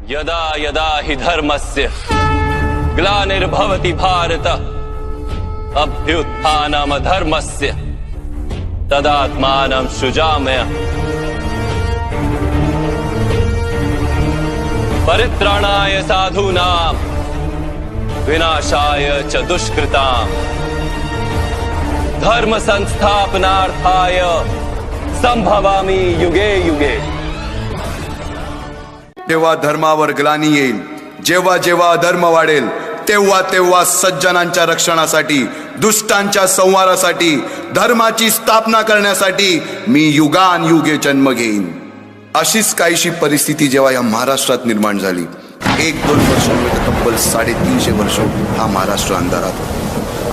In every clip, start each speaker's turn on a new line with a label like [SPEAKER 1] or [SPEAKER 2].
[SPEAKER 1] यदा यदा हि धर्मस्य ग्लानिर्भवति भारत अभ्युत्थानमधर्मस्य तदात्मानं सृजाम्यहम् परित्राणाय साधूनां विनाशाय च दुष्कृतां धर्म संस्थापनार्थाय संभवामि युगे युगे.
[SPEAKER 2] तेव्हा धर्मावर ग्लानी येईल. जेव्हा जेव्हा अधर्म वाढेल तेव्हा तेव्हा सज्जनांच्या रक्षणासाठी, दुष्टांच्या संहारासाठी, धर्माची स्थापना करण्यासाठी मी युगान युगे जन्म घेईन. अशीच काहीशी परिस्थिती जेव्हा या महाराष्ट्रात निर्माण झाली. 1-2 वर्षांमध्ये तब्बल 350 वर्ष हा महाराष्ट्र अंधारात होता.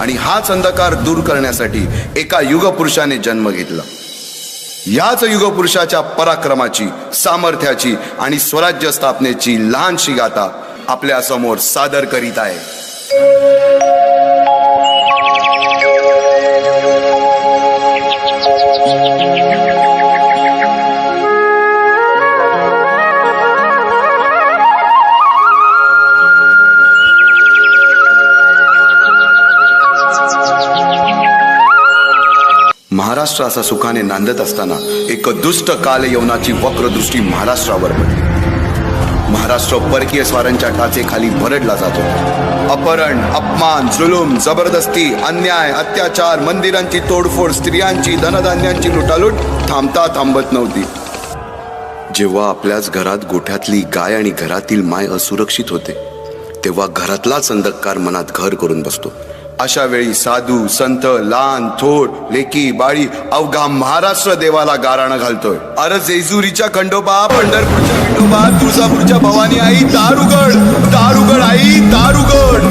[SPEAKER 2] आणि हाच अंधकार दूर करण्यासाठी एका युगपुरुषाने जन्म घेतला. याच युगपुरुषाच्या पराक्रमाची, सामर्थ्याची आणि स्वराज्य स्थापनेची लहानशी गाथा आपल्या समोर सादर करीत आहे. महाराष्ट्र असा सुखाने नांदत असताना एक दुष्ट काल यवनाची वक्रदृष्टी महाराष्ट्रावर पडली. महाराष्ट्र परकीय स्वारांच्या टाचेखाली भरडला जातो. अपहरण, अपमान, जुलूम, जबरदस्ती, अन्याय, अत्याचार, मंदिरांची तोडफोड, स्त्रियांची, धनधान्यांची लुटालूट थांबता थांबत नव्हती. जेव्हा आपल्याच घरात गोठ्यातली गाय आणि घरातील माय असुरक्षित होते तेव्हा घरातलाच अंधकार मनात घर करून बसतो. अशा वेळी साधू, संत, लहान, थोर, लेकी, बाळी अवघा महाराष्ट्र देवाला गाराणं घालतोय. अरे जेजुरीच्या खंडोबा, पंढरपूरच्या विठोबा, तुळजापूरच्या भवानी आई, दारुगड, दारुगड आई, दारुगड.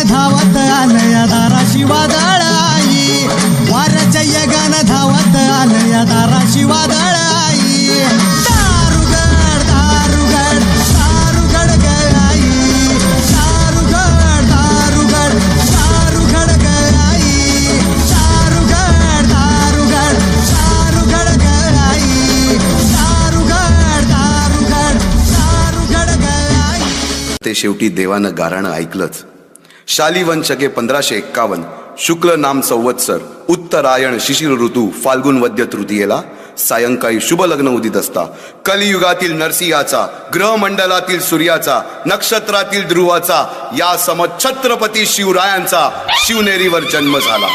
[SPEAKER 3] धावत आलया दाराशी वादळाई, वाऱ्याच्या यगानं धावत आलया दाराशी वादळाई. दारुगड दारुगड दारुगड गई, दारुगड दारुगड दारुगड गई, दारुगड दारुगड दारुगड गई, दारुगड दारुगड दारुगड गई.
[SPEAKER 2] ते शेवटी देवानं गाराणं ऐकलंच. शालिवन शके 1551 शुक्ल नाम संवत्सर उत्तरायण शिशिर ऋतू फाल्गुन वद्य तृतीयेला सायंकाळी शुभ लग्न उदित असता कलियुगातील नरसिंहाचा, ग्रहमंडलातील सूर्याचा, नक्षत्रातील ध्रुवाचा, या सम छत्रपती शिवरायांचा शिवनेरीवर जन्म झाला.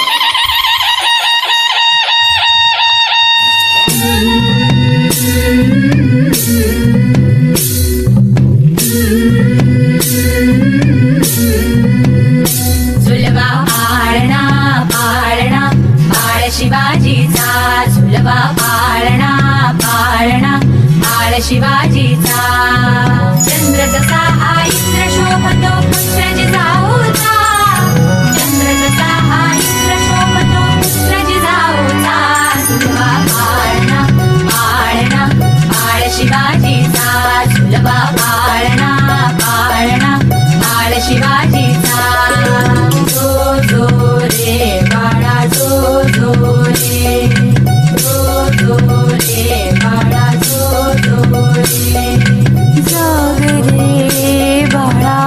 [SPEAKER 4] शिवाजीचा झुलवा पाळणा पाळणा बाळ शिवाजीचा. चंद्र जसा हा इंद्र शोभतो पुत्र जिजाऊचा, चंद्र जसा हा इंद्र शोभतो पुत्र जिजाऊचा. झुलवा पाळणा पाळणा बाळ शिवाजीचा, झुलवा पाळणा पाळणा बाळ शिवाजीचा. जो जो रे बाळा जो जो रे, जो जो रे बाळा जो जो रे, जाग रे बाळा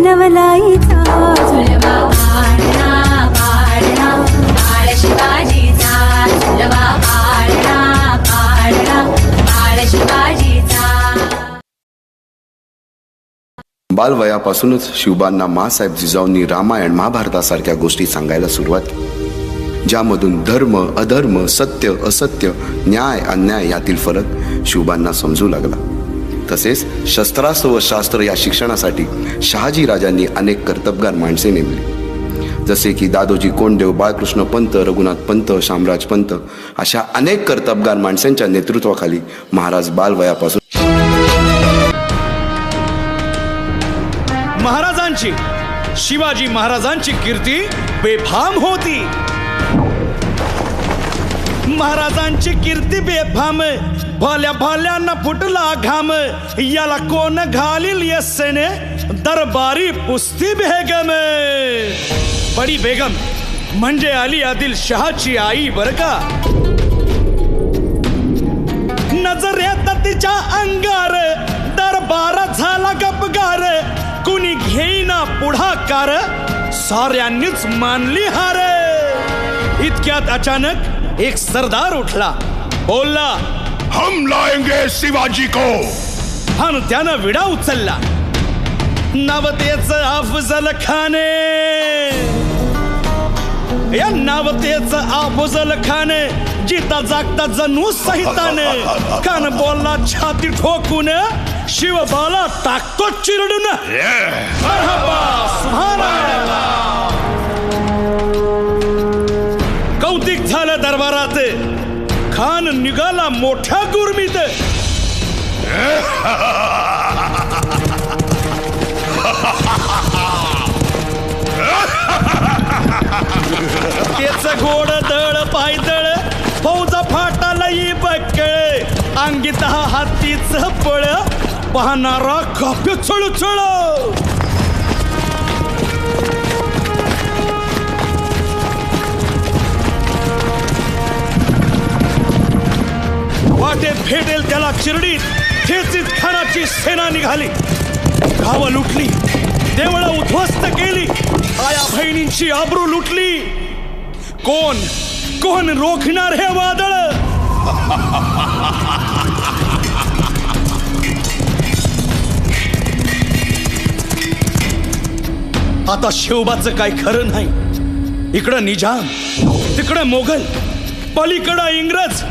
[SPEAKER 4] नवलाईचा झुलवा पाळणा पाळणा बाळ शिवाजीचा झुलवा पाळणा पाळणा बाळ शिवाजीचा.
[SPEAKER 2] बालवयापासूनच शिवबांना माँसाहेब जिजाऊंनी रामायण महाभारतासारख्या गोष्टी सांगायला सुरुवात केली, ज्यामधून धर्म अधर्म सत्य असत्य न्याय अन्याय यातील फरक शिवबांना समजू लागला. तसेच शस्त्रास्त्र व शास्त्र या शिक्षणासाठी शहाजी राजांनी अनेक कर्तबगार माणसे नेमली, जसे की दादोजी कोंडदेव, बाळकृष्ण पंत, रघुनाथ पंत, शामराज पंत अशा अनेक कर्तबगार माणसांच्या नेतृत्वाखाली महाराज बालवयापासून
[SPEAKER 5] महाराजांची शिवाजी महाराजांची कीर्ती बेफाम होती. महाराजांची कीर्ती बेफाम, भल्या भल्यांना फुटला घाम, याला कोण घालील यस्सेने दरबारी पुस्ती बेगम. बडी बेगम म्हणजे अली आदिल शहाची आई बर का. नजरेत तिच्या अंगार दरबार झाला गपगार, कुणी घेईना पुढाकार, साऱ्यांनीच मानली हार. इतक्यात अचानक एक सरदार उठला, बोलला,
[SPEAKER 6] हम लाएंगे शिवाजी को.
[SPEAKER 5] आणि त्यानं विडा उचलला. नावतेच अफजल खाने, या नावतेच अफजल खाने, जिता जागता जणू सहिताने. कान बोलला छाती ठोकून, शिवबाला टाकतो चिरडून. मरहबा, सुभानअल्लाह. कौतिक झालं दरबारात, खान निघाला मोठ्या गुरमीत. तेच गोड दळ पायदळ, फौजा फाटालाही बकळ, अंगी 10 हातीच पळ, पाहणारा काप्य चळचळ. वाटेत भेटेल त्याला चिरडीत ठेचीत खानाची सेना निघाली. गावं लुटली, देवळं उद्ध्वस्त केली, आया बहिणींची आबरू लुटली. कोण कोण रोखणार हे वादळ. आता शिवबाचं काय खरं नाही. इकडं निजाम, तिकडं मोगल, पलीकडं इंग्रज.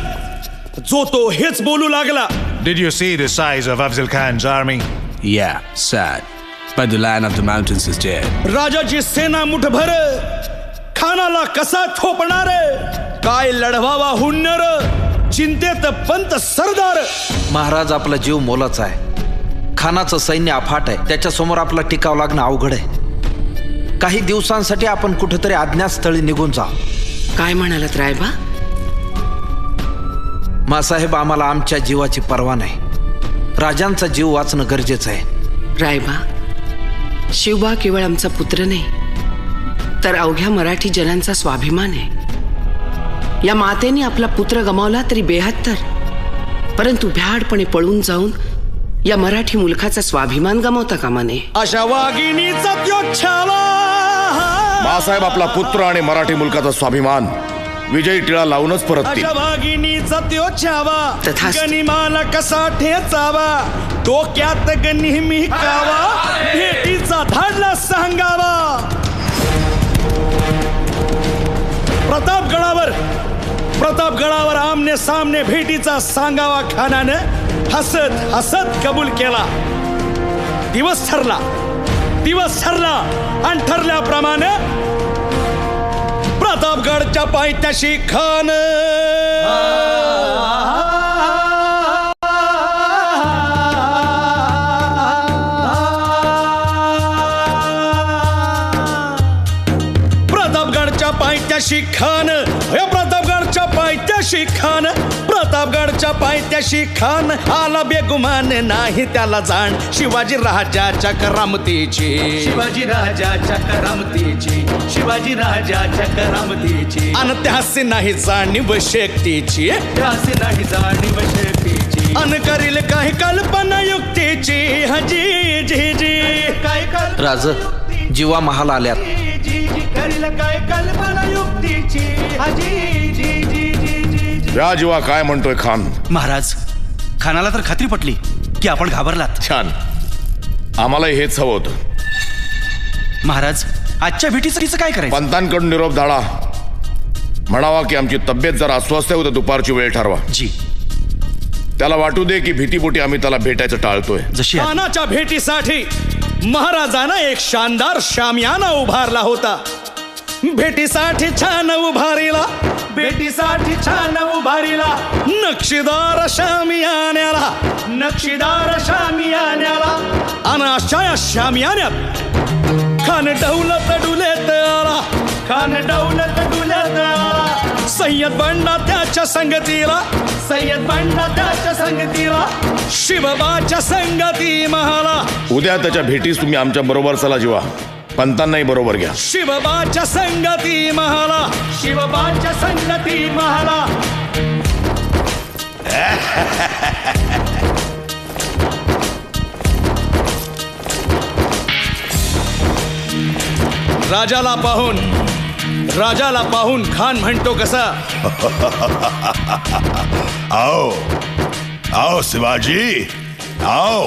[SPEAKER 5] जो तो हेच बोलू लागला.
[SPEAKER 6] Did you see the size of Afzal Khan's army?
[SPEAKER 7] Yeah, sad. But the Lion of the Mountains is dead.
[SPEAKER 5] राजाची सेना मुठभर, खानाला कसा थोपणार, काय लढवावा हुन्नर, चिंतेत पंत सरदार.
[SPEAKER 8] महाराज आपला जीव मोलाचा आहे, खानाचं सैन्य अफाट आहे, त्याच्यासमोर आपला टिकाव लागणं अवघड आहे. काही दिवसांसाठी आपण कुठेतरी अज्ञातस्थळी निघून जा.
[SPEAKER 9] काय म्हणालात रायबा?
[SPEAKER 8] मासाहेब, आम्हाला आमच्या जीवाची पर्वा नाही. राजांचा जीव वाचणं गरजेचं आहे.
[SPEAKER 9] रायबा, शिवबा केवळ आमचा पुत्र नाही, तर अवघ्या मराठी जनांचा स्वाभिमान आहे. या मातेने आपला पुत्र गमावला तरी 72, परंतु भ्याडपणे पळून जाऊन या मराठी मुलखाचा स्वाभिमान गमावता कामा नये.
[SPEAKER 5] अशा वाघिणीचा त्यो छावा.
[SPEAKER 6] बाळासाहेब आपला पुत्र आणि मराठी मुलकाचा स्वाभिमान विजयी टिळा लावूनच परततील.
[SPEAKER 5] अशा वाघिणीचा त्यो छावा,
[SPEAKER 9] तथास्तु.
[SPEAKER 5] गनिमाला कसा ठेचावा, डोक्यात नेहमी कावा, भेटीचा धाडला सांगावा. प्रतापगडावर आमने सामने भेटीचा सांगावा खानानं हसत हसत कबूल केला. दिवस ठरला आणि ठरल्याप्रमाणे प्रतापगडच्या पायथ्याशी खान प्रतापगडच्या पायथ्याशी खान आला बेगुमान नाही त्याला जाण. शिवाजी राजाच्या करामतीची आणि त्यासी नाही जाणीव शक्तीची. अन करील काही कल्पना युक्तीची हजी जी जी काय
[SPEAKER 8] राज जीवा महाल आल्यात.
[SPEAKER 5] करील काय कल्पना युक्तीची हजी जी जी जी
[SPEAKER 6] या जीवा काय म्हणतोय खान?
[SPEAKER 10] महाराज, खानाला तर खात्री पटली की आपण घाबरलात.
[SPEAKER 6] छान, आम्हाला हेच हवं होतं.
[SPEAKER 10] महाराज, आजच्या भेटीचं काय करायचं?
[SPEAKER 6] पंतांकडून निरोप धाडा, म्हणावा की आमची तब्येत जरा अस्वस्थ आहे, उद्या दुपारची वेळ ठरवा.
[SPEAKER 10] जी.
[SPEAKER 6] त्याला वाटू दे की भीतीपोटी आम्ही त्याला भेटायचं टाळतोय.
[SPEAKER 10] जशी
[SPEAKER 5] खानाच्या भेटीसाठी महाराजांना एक शानदार शामियाना उभारला होता. भेटीसाठी छान उभारीला, भेटीसाठी छान उभारीला नक्षीदार शामियान्याला, नक्षीदार शामियान्याला. आणि अशा या शामियान्यात खान डौलत डुलेत आला, खान डौलत डुलेत आला. सय्यद बंडा त्याच्या संगतीला, सय्यद बंडा त्याच्या संगतीला, शिवबाच्या संगती महाला.
[SPEAKER 6] उद्या त्याच्या भेटीस तुम्ही आमच्या बरोबर चला जीवा, पंतांनाही बरोबर घ्या.
[SPEAKER 5] शिवबाच्या संगती महाला, शिवबाच्या संगती महाला. राजाला पाहून खान म्हणतो कसा?
[SPEAKER 11] आओ आओ शिवाजी, आओ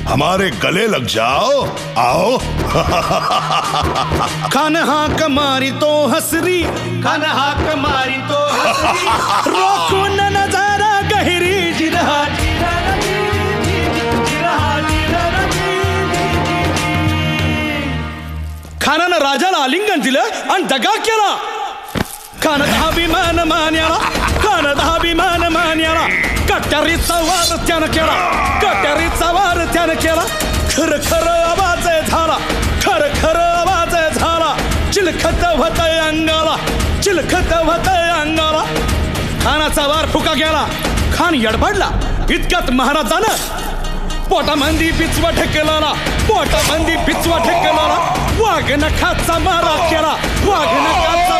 [SPEAKER 11] हमारे गले लग जाओ, आओ.
[SPEAKER 5] खान हाक मारी तो हसरी, खान हाक मारी तो हसरी. रोखून नजारा गहिरी जिरहा जिरहा जिरहा जिरहा. खानानं राजाला आलिंगन दिलं आणि दगा केला. खान अभिमान मान्याला, खान अभिमान मान्याला. कट्यारीचा वार त्यानं केला, कट्यारीचा वार त्यानं केला. खर खर आवाज झाला, खर खर आवाज झाला. चिलखत होतय अंगाला, चिलखत होतय अंगाला. खानाचा वार फुका गेला. खान यडबडला. इतक्यात महाराजानं पोटामंदी पिचवा ठेकेला, पोटामंदी पिचवा ठेकेला. वाघ नखाचा मारा केला, वाघ नखाचा